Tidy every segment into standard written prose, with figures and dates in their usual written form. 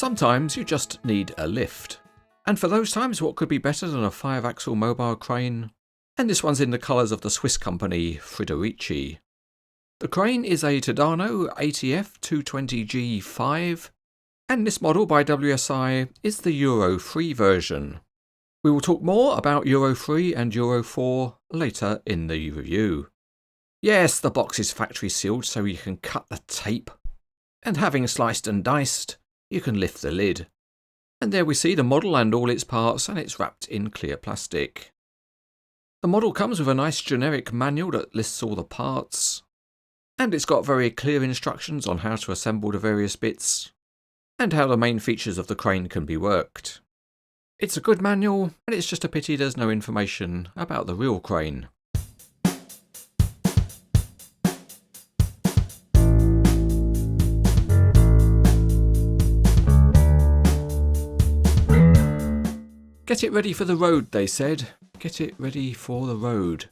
Sometimes you just need a lift. And for those times, what could be better than a 5-axle mobile crane? And this one's in the colours of the Swiss company Friderici. The crane is a Tadano ATF 220G-5, and this model by WSI is the Euro 3 version. We will talk more about Euro 3 and Euro 4 later in the review. Yes, the box is factory sealed so you can cut the tape. And having sliced and diced, you can lift the lid. And there we see the model and all its parts, and it's wrapped in clear plastic. The model comes with a nice generic manual that lists all the parts. And it's got very clear instructions on how to assemble the various bits, and how the main features of the crane can be worked. It's a good manual, and it's just a pity there's no information about the real crane. Get it ready for the road, they said. Get it ready for the road.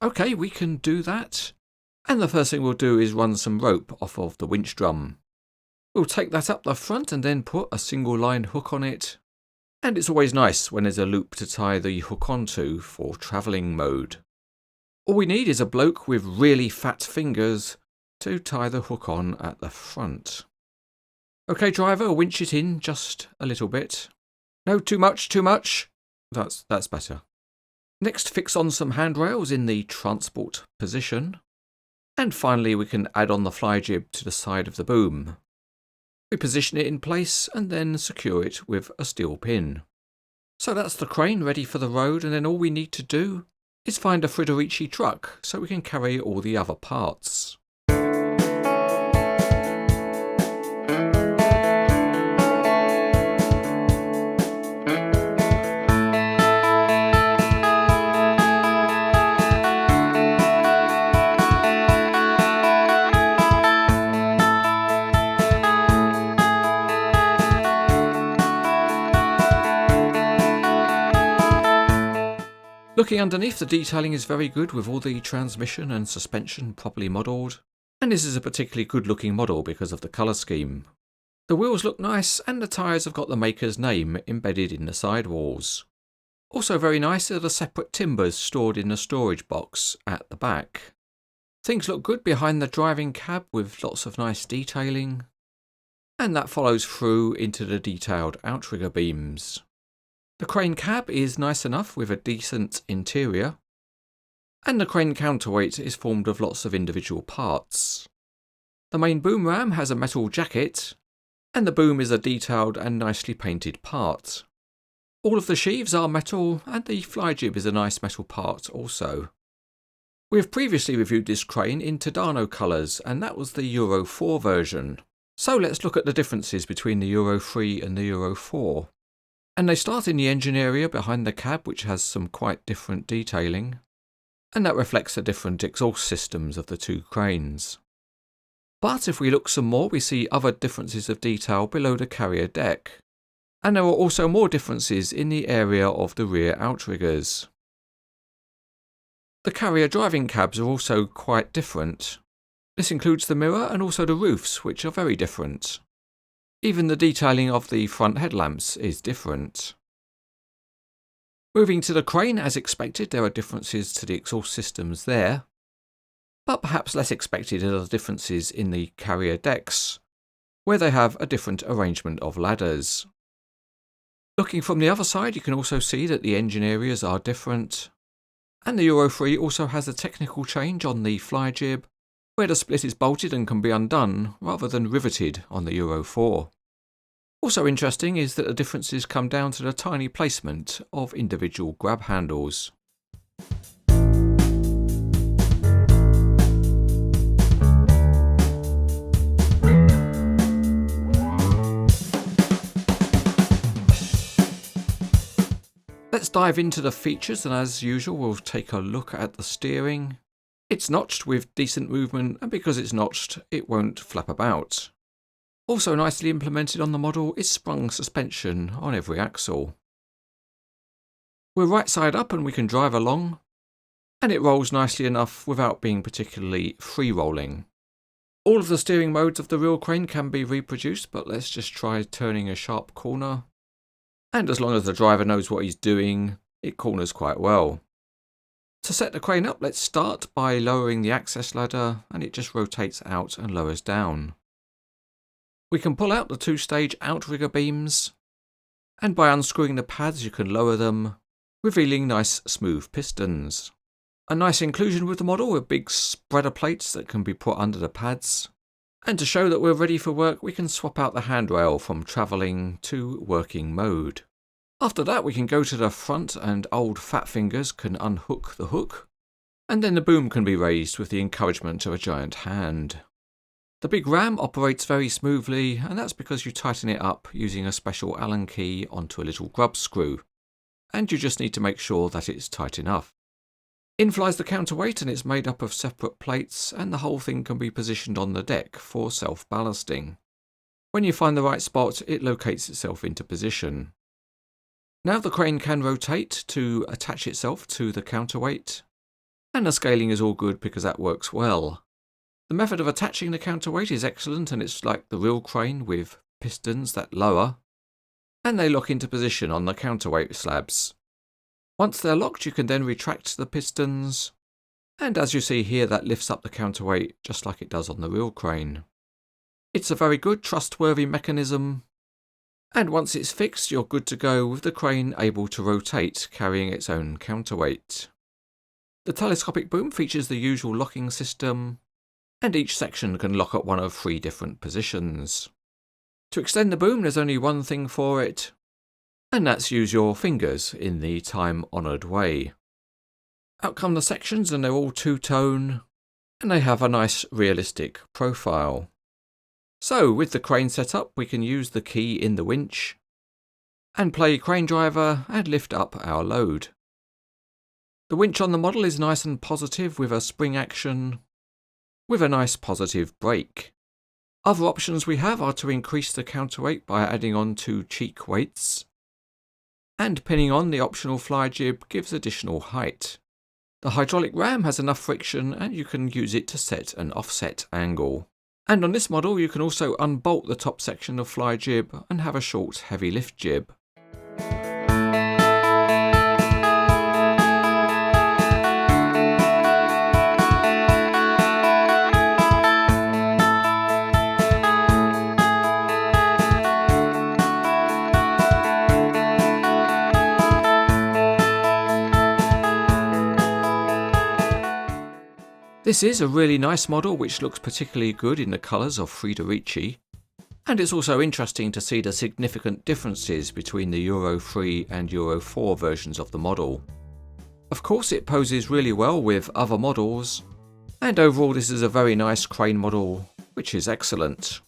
Okay, we can do that. And the first thing we'll do is run some rope off of the winch drum. We'll take that up the front and then put a single line hook on it. And it's always nice when there's a loop to tie the hook onto for travelling mode. All we need is a bloke with really fat fingers to tie the hook on at the front. Okay, driver, winch it in just a little bit. No, too much, too much. That's better. Next, fix on some handrails in the transport position. And finally, we can add on the fly jib to the side of the boom. We position it in place and then secure it with a steel pin. So that's the crane ready for the road, and then all we need to do is find a Friderici truck so we can carry all the other parts. Looking underneath, the detailing is very good with all the transmission and suspension properly modelled, and this is a particularly good looking model because of the colour scheme. The wheels look nice and the tyres have got the maker's name embedded in the sidewalls. Also very nice are the separate timbers stored in the storage box at the back. Things look good behind the driving cab with lots of nice detailing, and that follows through into the detailed outrigger beams. The crane cab is nice enough with a decent interior, and the crane counterweight is formed of lots of individual parts. The main boom ram has a metal jacket, and the boom is a detailed and nicely painted part. All of the sheaves are metal, and the fly jib is a nice metal part also. We have previously reviewed this crane in Tadano colours, and that was the Euro 4 version. So let's look at the differences between the Euro 3 and the Euro 4. And they start in the engine area behind the cab, which has some quite different detailing, and that reflects the different exhaust systems of the two cranes. But if we look some more, we see other differences of detail below the carrier deck, and there are also more differences in the area of the rear outriggers. The carrier driving cabs are also quite different. This includes the mirror and also the roofs, which are very different. Even the detailing of the front headlamps is different. Moving to the crane, as expected, there are differences to the exhaust systems there, but perhaps less expected are the differences in the carrier decks, where they have a different arrangement of ladders. Looking from the other side, you can also see that the engine areas are different, and the Euro 3 also has a technical change on the fly jib, where the split is bolted and can be undone rather than riveted on the Euro 4. Also interesting is that the differences come down to the tiny placement of individual grab handles. Let's dive into the features, and as usual we'll take a look at the steering. It's notched with decent movement, and because it's notched, it won't flap about. Also nicely implemented on the model is sprung suspension on every axle. We're right side up and we can drive along, and it rolls nicely enough without being particularly free rolling. All of the steering modes of the real crane can be reproduced, but let's just try turning a sharp corner. And as long as the driver knows what he's doing, it corners quite well. To set the crane up, let's start by lowering the access ladder, and it just rotates out and lowers down. We can pull out the 2-stage outrigger beams, and by unscrewing the pads you can lower them, revealing nice smooth pistons. A nice inclusion with the model with big spreader plates that can be put under the pads. And to show that we're ready for work, we can swap out the handrail from travelling to working mode. After that we can go to the front and old fat fingers can unhook the hook, and then the boom can be raised with the encouragement of a giant hand. The big ram operates very smoothly, and that's because you tighten it up using a special Allen key onto a little grub screw, and you just need to make sure that it's tight enough. In flies the counterweight, and it's made up of separate plates, and the whole thing can be positioned on the deck for self-ballasting. When you find the right spot, it locates itself into position. Now the crane can rotate to attach itself to the counterweight, and the scaling is all good because that works well. The method of attaching the counterweight is excellent, and it's like the real crane with pistons that lower, and they lock into position on the counterweight slabs. Once they're locked, you can then retract the pistons, and as you see here, that lifts up the counterweight just like it does on the real crane. It's a very good, trustworthy mechanism, and once it's fixed, you're good to go with the crane able to rotate, carrying its own counterweight. The telescopic boom features the usual locking system, and each section can lock at one of 3 different positions. To extend the boom, there's only one thing for it, and that's use your fingers in the time-honoured way. Out come the sections, and they're all two-tone, and they have a nice realistic profile. So with the crane set up, we can use the key in the winch, and play crane driver and lift up our load. The winch on the model is nice and positive with a spring action, with a nice positive brake. Other options we have are to increase the counterweight by adding on 2 cheek weights, and pinning on the optional fly jib gives additional height. The hydraulic ram has enough friction, and you can use it to set an offset angle. And on this model you can also unbolt the top section of fly jib and have a short heavy lift jib. This is a really nice model which looks particularly good in the colours of Friderici, and it's also interesting to see the significant differences between the Euro 3 and Euro 4 versions of the model. Of course it poses really well with other models, and overall this is a very nice crane model which is excellent.